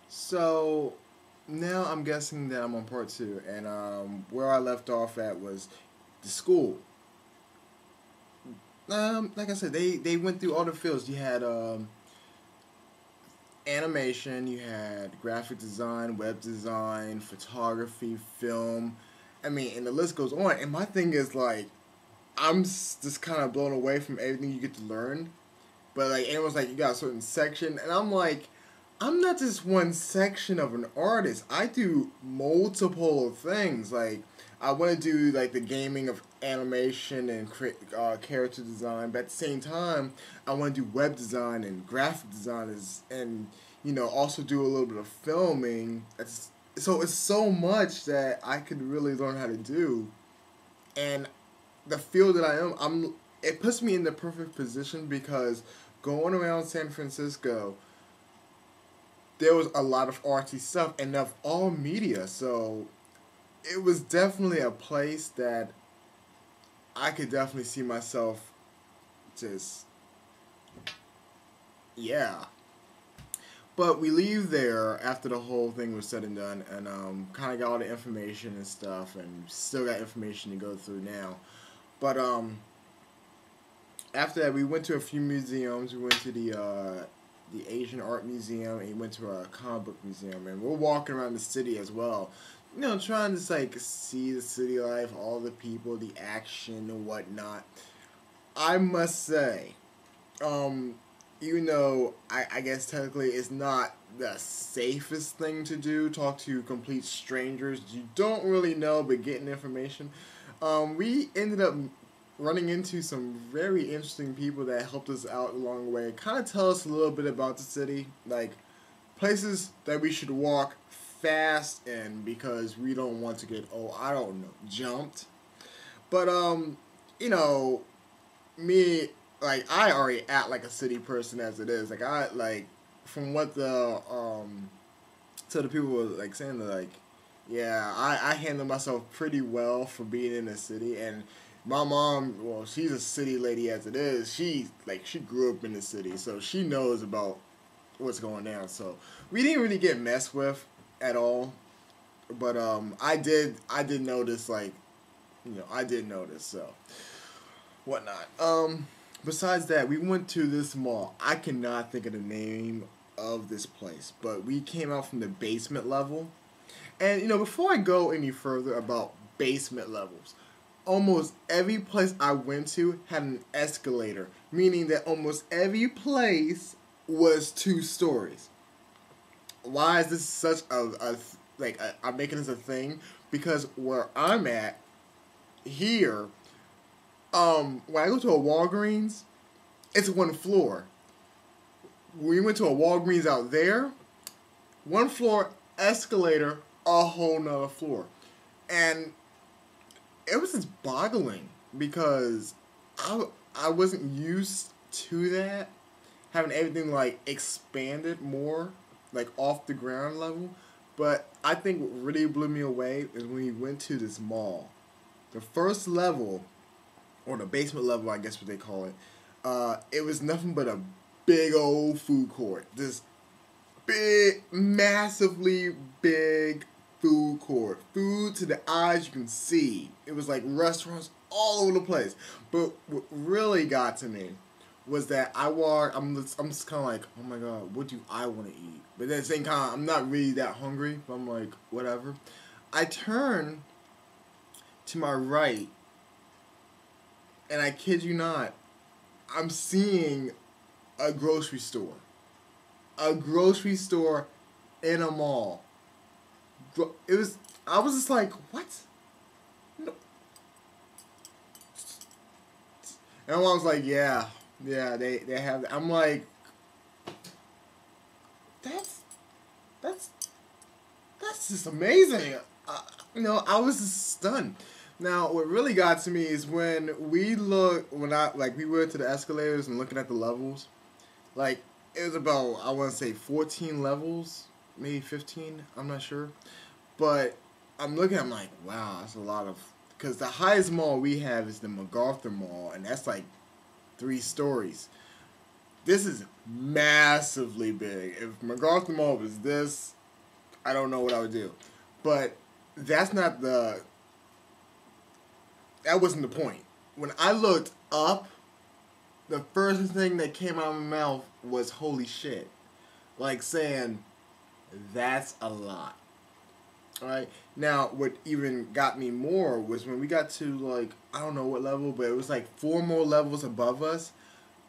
So now I'm guessing that I'm on part two, and where I left off at was the school. Like I said, they went through all the fields. You had animation, you had graphic design, web design, photography, film. I mean, and the list goes on. And my thing is like, just kind of blown away from everything you get to learn. But like everyone's like, you got a certain section, and I'm like, I'm not just one section of an artist. I do multiple things. Like I want to do like the gaming of animation and character design, but at the same time, I want to do web design and graphic design and also do a little bit of filming. It's so much that I could really learn how to do, and the field that I'm it puts me in the perfect position because going around San Francisco, there was a lot of artsy stuff and of all media. So it was definitely a place that I could definitely see myself just, yeah. But we leave there after the whole thing was said and done, and kind of got all the information and stuff, and still got information to go through now. But after that, we went to a few museums. We went to the Asian Art Museum, and we went to a comic book museum, and we're walking around the city as well. Trying to like see the city life, all the people, the action and whatnot. I must say, um, even though I guess technically it's not the safest thing to do, talk to complete strangers you don't really know but getting information. We ended up running into some very interesting people that helped us out along the way. Kind of tell us a little bit about the city, like places that we should walk fast in because we don't want to get, I don't know, jumped. But you know, me, like I already act like a city person as it is. Like I like from what the people were like saying, that like, yeah, I handle myself pretty well for being in the city. And my mom, well, she's a city lady as it is. She grew up in the city, so she knows about what's going down. So we didn't really get messed with at all. But I did notice, like, I did notice, so whatnot. Besides that, we went to this mall. I cannot think of the name of this place, but we came out from the basement level. And before I go any further about basement levels, almost every place I went to had an escalator, meaning that almost every place was 2 stories. Why is this such I'm making this a thing? Because where I'm at here, when I go to a Walgreens, it's 1 floor. We went to a Walgreens out there, 1 floor escalator, a whole nother floor. And it was just boggling because I wasn't used to that, having everything like expanded more, like off the ground level. But I think what really blew me away is when we went to this mall. The first level, or the basement level, I guess what they call it, it was nothing but a big old food court. This big, massively big food court. Food to the eyes you can see. It was like restaurants all over the place. But what really got to me was that I'm just kind of like, oh my god, what do I want to eat? But then at the same time, I'm not really that hungry. But I'm like, whatever. I turn to my right, and I kid you not, I'm seeing a grocery store. A grocery store in a mall. It was. I was just like, what? No. And my mom's like, yeah, they have. I'm like, that's that's that's just amazing. I was just stunned. Now, what really got to me is when we went to the escalators and looking at the levels. Like, it was about, I want to say 14 levels, maybe 15. I'm not sure. But I'm like, wow, that's a lot of. Because the highest mall we have is the MacArthur Mall, and that's like 3 stories. This is massively big. If MacArthur Mall was this, I don't know what I would do. But that's not the. That wasn't the point. When I looked up, the first thing that came out of my mouth was "holy shit," like saying, "That's a lot." All right. Now, what even got me more was when we got to like I don't know what level, but it was like 4 more levels above us.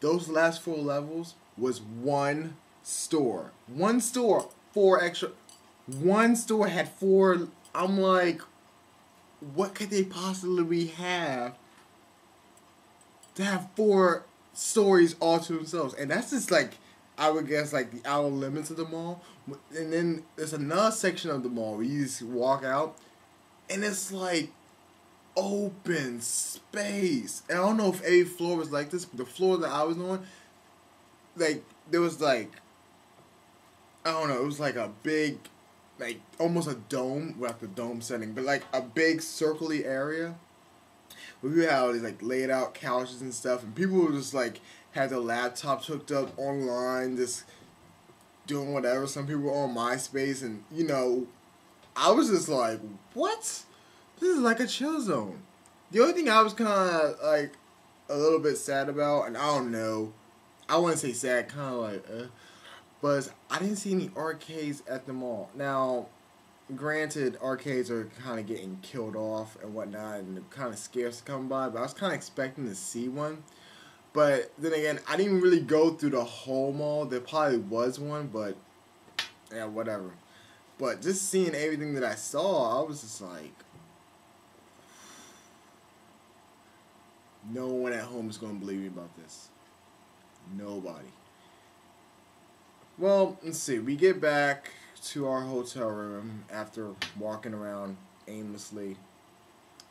Those last 4 levels was one store. One store, 4 extra. One store had 4. I'm like, what could they possibly have to have 4 stories all to themselves? And that's just like, I would guess, like the outer limits of the mall. And then there's another section of the mall where you just walk out, and it's like open space. And I don't know if every floor was like this, but the floor that I was on, like, there was like, I don't know, it was like a big, like, almost a dome, well, not the dome setting, but like a big circly area where we had all these like laid out couches and stuff, and people were just like had their laptops hooked up online, just doing whatever. Some people were on MySpace, and you know, I was just like, what? This is like a chill zone. The only thing I was kind of like a little bit sad about, and I don't know, I wouldn't say sad, kind of like, was I didn't see any arcades at the mall. Now, granted, arcades are kind of getting killed off and whatnot, and they're kind of scarce to come by, but I was kind of expecting to see one. But then again, I didn't really go through the whole mall. There probably was one, but yeah, whatever. But just seeing everything that I saw, I was just like, no one at home is going to believe me about this. Nobody. Well, let's see. We get back to our hotel room after walking around aimlessly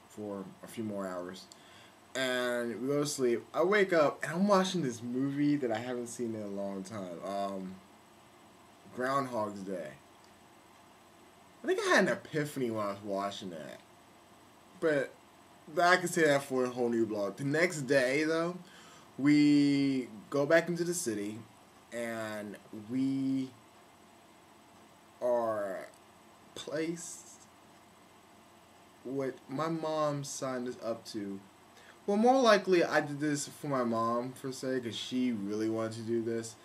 for a few more hours. And we go to sleep. I wake up and I'm watching this movie that I haven't seen in a long time. Groundhog's Day. I think I had an epiphany when I was watching that. But I can say that for a whole new blog. The next day, though, we go back into the city and we are placed what my mom signed us up to. Well, more likely I did this for my mom, per se, because she really wanted to do this.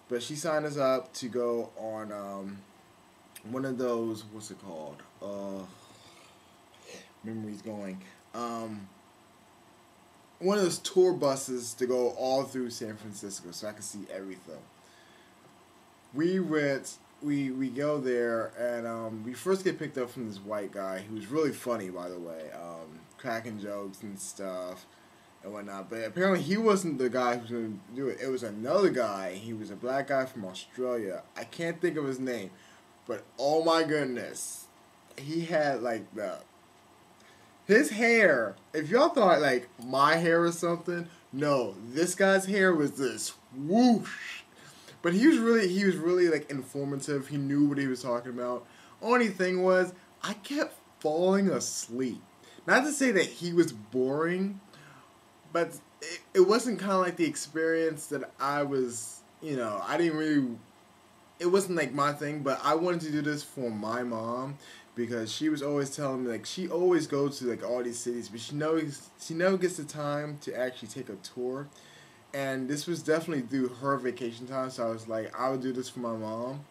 But she signed us up to go on one of those, what's it called? Memory's going. One of those tour buses to go all through San Francisco so I could see everything. We go there, and we first get picked up from this white guy who was really funny, by the way, cracking jokes and stuff and whatnot. But apparently he wasn't the guy who was going to do it. It was another guy. He was a black guy from Australia. I can't think of his name, but oh my goodness, he had like his hair. If y'all thought like my hair was something, no, this guy's hair was this whoosh. But he was really like informative. He knew what he was talking about. Only thing was, I kept falling asleep. Not to say that he was boring, but it wasn't kind of like the experience that I was, I didn't really, it wasn't like my thing, but I wanted to do this for my mom because she was always telling me, like, she always goes to like all these cities, but she never gets the time to actually take a tour. And this was definitely through her vacation time, so I was like, I would do this for my mom.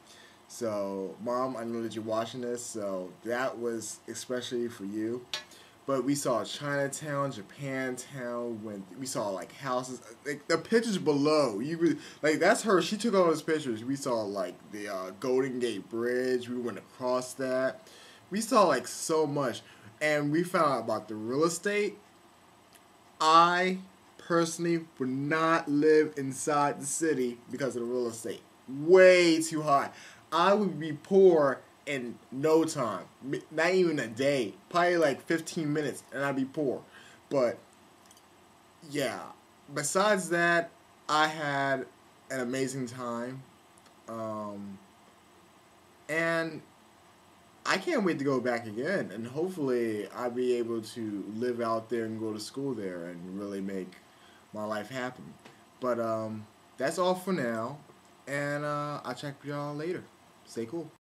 So, Mom, I know that you're watching this, so that was especially for you. But we saw Chinatown, Japantown, we saw like houses, like the pictures below. That's her. She took all those pictures. We saw like the Golden Gate Bridge. We went across that. We saw like so much, and we found out about the real estate. I personally would not live inside the city because of the real estate. Way too high. I would be poor in no time. Not even a day. Probably like 15 minutes and I'd be poor. But yeah. Besides that, I had an amazing time. And I can't wait to go back again. And hopefully I'll be able to live out there and go to school there and really make my life happen. But that's all for now, and I'll check y'all later. Stay cool.